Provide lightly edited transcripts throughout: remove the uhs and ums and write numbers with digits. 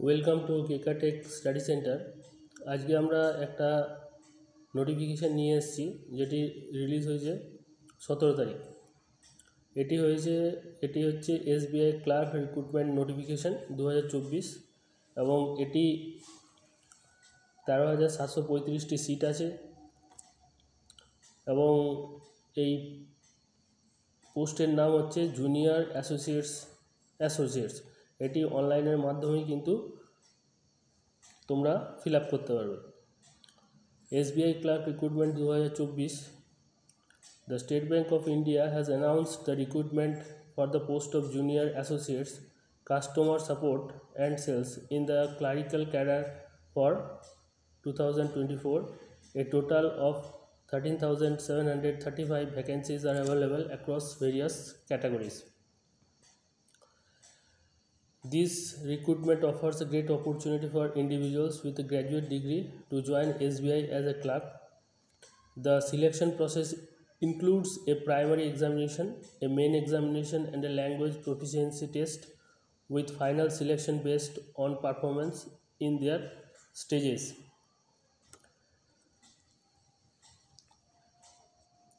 Welcome to কেকাটেক study centre. আজকে আমরা একটা নোটিফিকেশান নিয়ে এসেছি যেটি রিলিজ হয়েছে 17 তারিখ। এটি হচ্ছে SBI ক্লার্ক রিক্রুটমেন্ট নোটিফিকেশান 2024 এবং এটি 13,735টি সিট আছে এবং এই পোস্টের নাম হচ্ছে জুনিয়র অ্যাসোসিয়েটস। এটি অনলাইনের মাধ্যমেই কিন্তু তোমরা ফিল আপ করতে পারবে। SBI clerk recruitment 2024। The State Bank of India has announced the recruitment for the post of junior associates, customer support and sales in the clerical cadre for 2024. A total of 13,735 vacancies are available across various categories. This recruitment offers a great opportunity for individuals with a graduate degree to join SBI as a clerk. The selection process includes a primary examination, a main examination and a language proficiency test with final selection based on performance in their stages.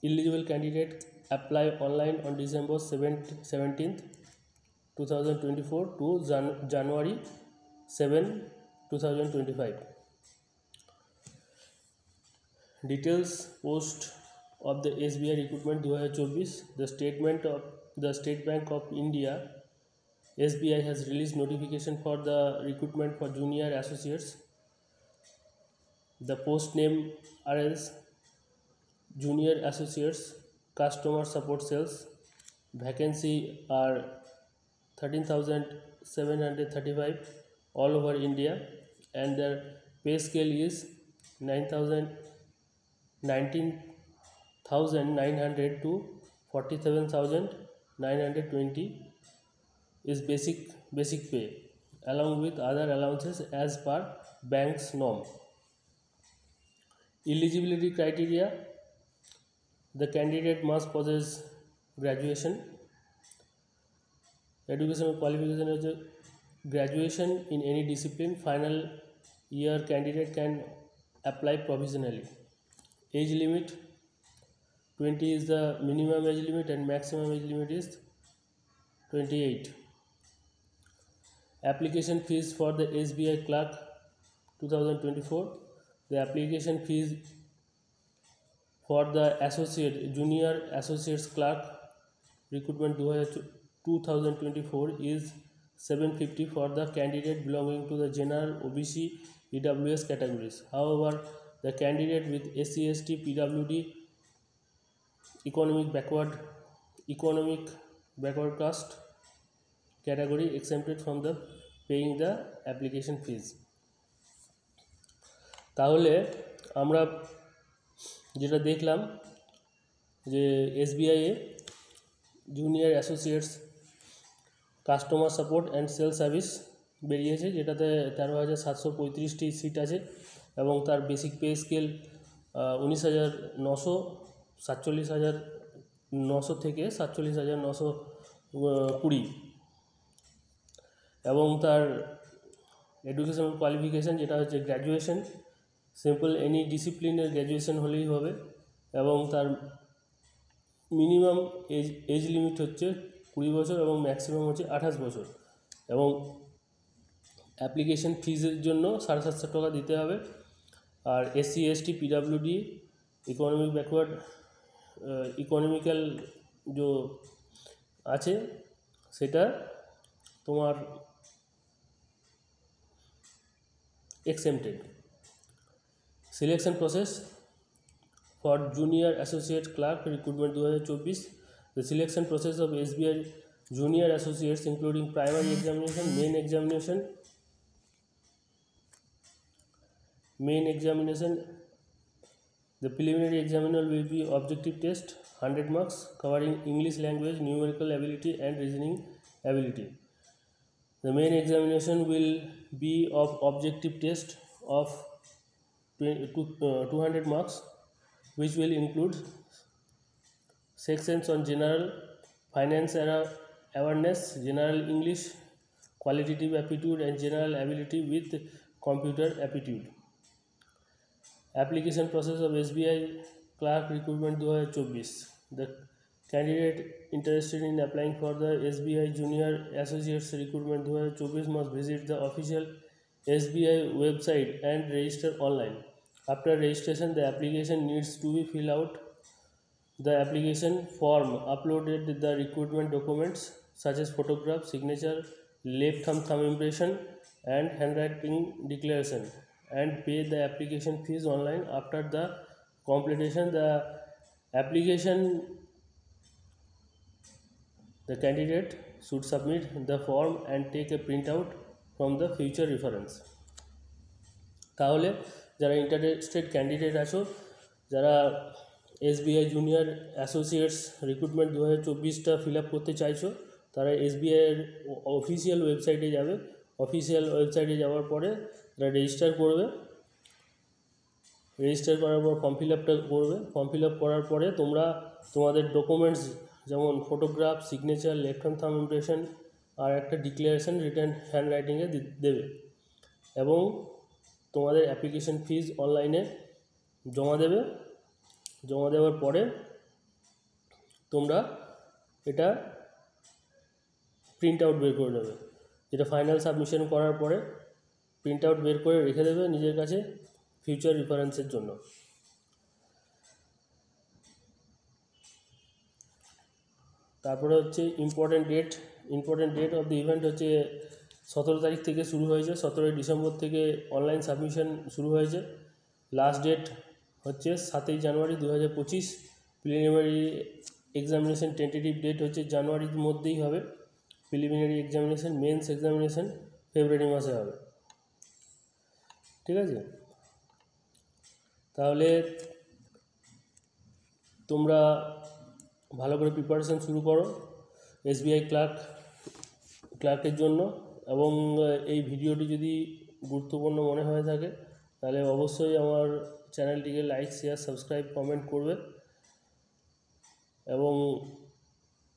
Eligible candidates apply online on December 17th, 2024 to January 7, 2025. Details post of the SBI recruitment 2024. The State Bank of India SBI has released notification for the recruitment for junior associates. The post name are as junior associates, customer support sales. Vacancy are 13,735 all over India and their pay scale is 19,900 to 47,920 is basic pay along with other allowances as per bank's norm. Eligibility criteria: the candidate must possess graduation. Educational qualification is graduation in any discipline. Final year candidate can apply provisionally. Age limit 20 is the minimum age limit and maximum age limit is 28. Application fees for the SBI clerk 2024. The application fees for the junior associates clerk recruitment 2024 is 750 for the candidate belonging to the general, OBC, EWS categories. However, the candidate with SC, ST, PWD, economic backward caste category exempted from the paying the application fees. তাহলে আমরা যেটা দেখলাম যে SBI A junior associates customer support and sale service বেরিয়েছে, যেটাতে 13,735টি seat আছে এবং তার বেসিক পে স্কেল 19,900, 47,900 থেকে 47,920 এবং তার এডুকেশনাল কোয়ালিফিকেশান যেটা হচ্ছে গ্র্যাজুয়েশন, সিম্পল এনি ডিসিপ্লিনের গ্র্যাজুয়েশন হলেই হবে এবং তার মিনিমাম এজ লিমিট হচ্ছে 20 বছর এবং ম্যাক্সিমাম হচ্ছে 28 বছর এবং অ্যাপ্লিকেশন ফিজের জন্য 750 টাকা দিতে হবে। আর SC, ST, PWD, ইকোনমিক্যাল যে আছে সেটা তোমার exempted. Selection process for junior associate clerk recruitment 2024. The selection process of SBI junior associates including primary examination, main examination. The preliminary examination will be objective test 100 marks covering English language, numerical ability and reasoning ability. The main examination will be of objective test of 200 marks, which will include sections on general finance awareness, general English, qualitative aptitude and general ability with computer aptitude. Application process of SBI clerk recruitment 2024. The candidate interested in applying for the SBI Junior Associates Recruitment 2024 must visit the official SBI website and register online. After registration, the application needs to be filled out. The application form uploaded the recruitment documents such as photograph, signature, left thumb impression and handwriting declaration, and pay the application fees online. After the completion the application, the candidate should submit the form and take a printout from the future reference. তাহলে যারা interested candidate আছো, যারা SBI junior associates recruitment 2024টা fill up করতে চাইছো, তারা SBIয়ের official ওয়েবসাইটে যাবে। অফিসিয়াল ওয়েবসাইটে যাওয়ার পরে তারা রেজিস্টার করবে। রেজিস্টার করার পর ফর্ম ফিল আপটা করবে। ফর্ম ফিল আপ করার পরে তোমরা তোমাদের ডকুমেন্টস যেমন photograph, signature, left hand thumb impression আর একটা ডিক্লারেশন রিটার্ন হ্যান্ড রাইটিংয়ে দেবে এবং তোমাদের অ্যাপ্লিকেশন ফিজ অনলাইনে জমা দেবে। জমা দেওয়ার পরে তোমরা এটা প্রিন্ট আউট বের করে নেবে, যেটা ফাইনাল সাবমিশন করার পরে প্রিন্ট আউট বের করে রেখে দেবে নিজের কাছে ফিউচার রেফারেন্সের জন্য। তারপরে হচ্ছে important date of the event হচ্ছে 17 তারিখ থেকে শুরু হয়েছে। 17 ডিসেম্বর থেকে অনলাইন সাবমিশন শুরু হয়েছে। লাস্ট ডেট হচ্ছে 7 জানুয়ারি 2025। প্রিলিমিনারি এক্সামিনেশন টেন্টেটিভ ডেট হচ্ছে জানুয়ারির মধ্যেই হবে। প্রিলিমিনারি এক্সামিনেশন, মেন্স এক্সামিনেশন ফেব্রুয়ারি মাসে হবে। ঠিক আছে, তাহলে তোমরা ভালো করে প্রিপারেশান শুরু করো SBI ক্লার্কের জন্য। এবং এই ভিডিওটি যদি গুরুত্বপূর্ণ মনে হয়ে থাকে তাহলে অবশ্যই আমার চ্যানেলটিকে লাইক, শেয়ার, সাবস্ক্রাইব, কমেন্ট করবে এবং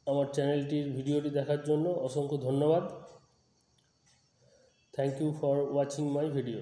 আমার চ্যানেলটির ভিডিওটি দেখার জন্য অসংখ্য ধন্যবাদ। Thank you for watching my video.